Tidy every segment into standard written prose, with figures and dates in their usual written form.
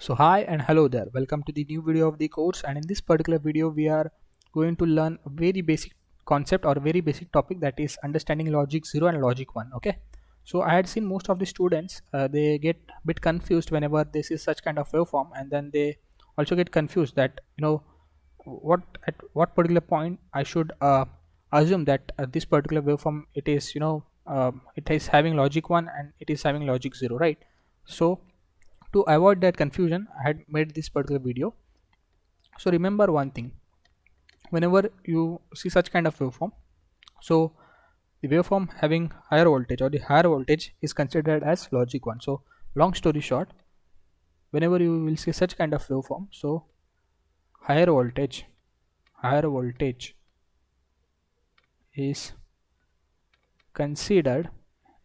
So hi and hello there, welcome to the new video of the course, and in this particular video we are going to learn a very basic concept or very basic topic, that is understanding logic 0 and logic 1. Okay, so I had seen most of the students they get a bit confused whenever they see such kind of waveform, and then they also get confused that what at what particular point I should assume that this particular waveform it is it is having logic 1 and it is having logic 0, right? So to avoid that confusion, I had made this particular video. So remember one thing, whenever you see such kind of waveform, so the waveform having higher voltage or the higher voltage is considered as logic 1. So long story short, whenever you will see such kind of waveform, so higher voltage is considered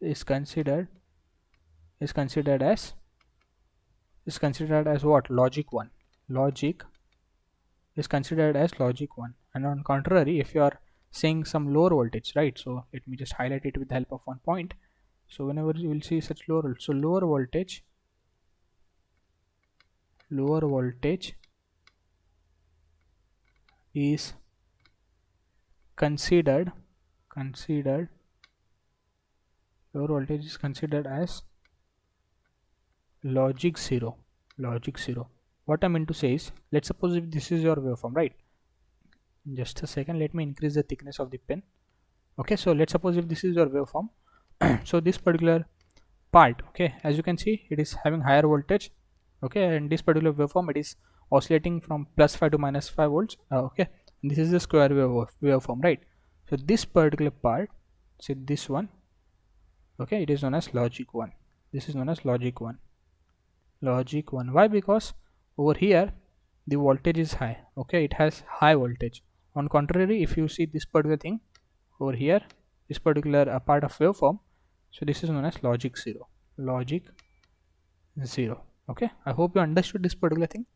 is considered is considered as what? Logic 1. Logic is considered as logic 1, and on contrary, if you are saying some lower voltage, right? So let me just highlight it with the help of one point. So whenever you will see such lower voltage is considered lower voltage is considered as logic 0. What I meant to say is, let's suppose if this is your waveform, right? Just a second, let me increase the thickness of the pen. Okay, so let's suppose if this is your waveform. So this particular part, okay, as you can see, it is having higher voltage. Okay, and this particular waveform, it is oscillating from +5 to -5 volts. Okay, and this is the square waveform, right? So this particular part, say this one, okay, it is known as logic 1. This is known as logic 1. Why? Because over here the voltage is high. Okay, it has high voltage. On contrary, if you see this particular thing over here, this particular part of waveform, so this is known as logic 0. Okay, I hope you understood this particular thing.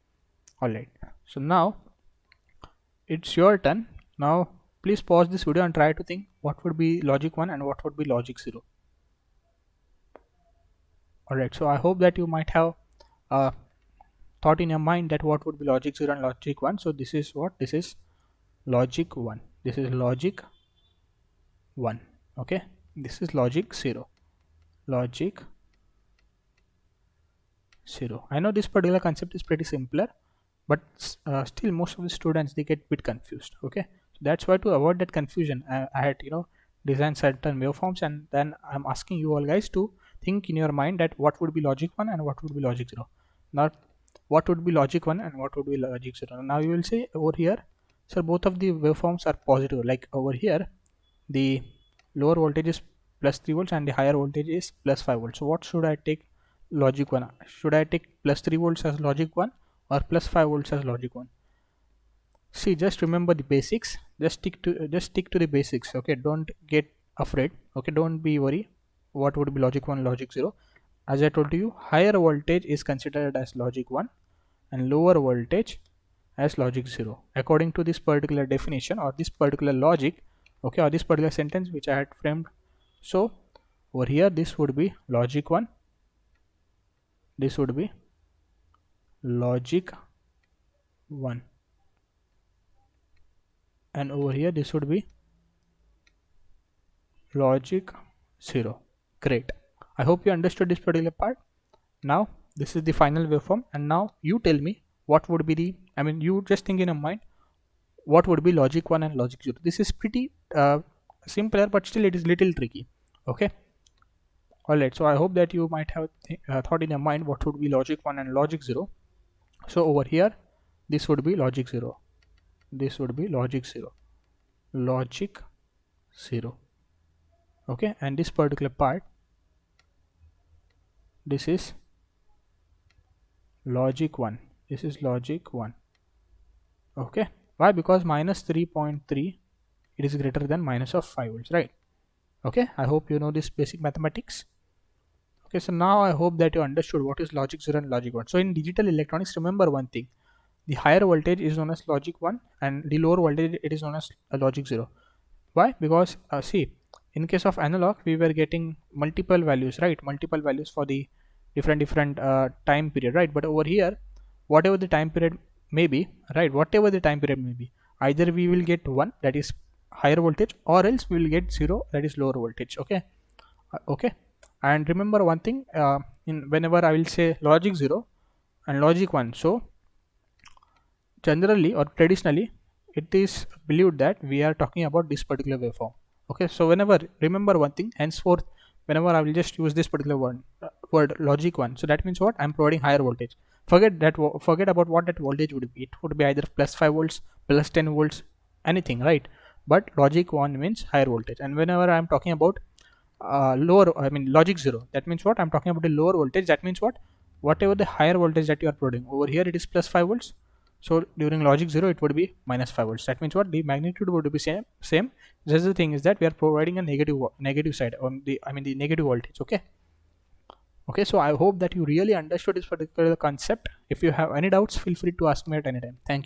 Alright, so now it's your turn. Now please pause this video and try to think what would be logic 1 and what would be logic 0. Alright, so I hope that you might have thought in your mind that what would be logic 0 and logic 1. So this is what? This is logic 1. This is logic 1. Okay, this is logic 0. I know this particular concept is pretty simpler, but still most of the students, they get bit confused. Okay, so that's why, to avoid that confusion, I had designed certain waveforms, and then I'm asking you all guys to think in your mind that what would be logic 1 and what would be logic 0, not what would be logic 1 and what would be logic 0. Now you will say over here, so both of the waveforms are positive. Like over here, the lower voltage is +3 volts and the higher voltage is +5 volts. So what should I take logic 1? Should I take +3 volts as logic 1 or +5 volts as logic 1? See, just remember the basics. Just stick to the basics. Okay, don't get afraid. Okay, don't be worried what would be logic 1, logic 0. As I told you, higher voltage is considered as logic 1 and lower voltage as logic 0, according to this particular definition or this particular logic, okay, or this particular sentence which I had framed. So over here this would be logic 1, this would be logic 1, and over here this would be logic 0. Great, I hope you understood this particular part. Now this is the final waveform, and now you tell me what would be the, you just think in your mind what would be logic 1 and logic 0. This is pretty simpler, but still it is little tricky. Okay, alright, so I hope that you might have thought in your mind what would be logic 1 and logic 0. So over here this would be logic 0, this would be logic 0, okay, and this particular part, this is logic 1, this is logic 1. Okay, why? Because -3.3, it is greater than -5 volts, right? Okay, I hope you know this basic mathematics. Okay, so now I hope that you understood what is logic 0 and logic 1. So in digital electronics, remember one thing, the higher voltage is known as logic 1 and the lower voltage, it is known as logic 0. Why? Because see, in case of analog, we were getting multiple values, right? Multiple values for the different time period, right? But over here whatever the time period may be, right? Whatever the time period may be, either we will get 1, that is higher voltage, or else we will get 0, that is lower voltage. Okay. Okay. And remember one thing, in whenever I will say logic 0 and logic 1, so generally or traditionally it is believed that we are talking about this particular waveform. Okay, so whenever, remember one thing, henceforth whenever I will just use this particular word logic 1, so that means what, I'm providing higher voltage. Forget that, forget about what that voltage would be. It would be either plus 5 volts, plus 10 volts, anything, right? But logic 1 means higher voltage. And whenever I'm talking about lower, I mean logic 0, that means what, I'm talking about a lower voltage. That means what, whatever the higher voltage that you are providing, over here it is plus 5 volts, so during logic 0 it would be minus 5 volts. That means what, the magnitude would be same. Just the thing is that we are providing a negative side on the, I mean the negative voltage. Okay. Okay, so I hope that you really understood this particular concept. If you have any doubts, feel free to ask me at any time. Thank you.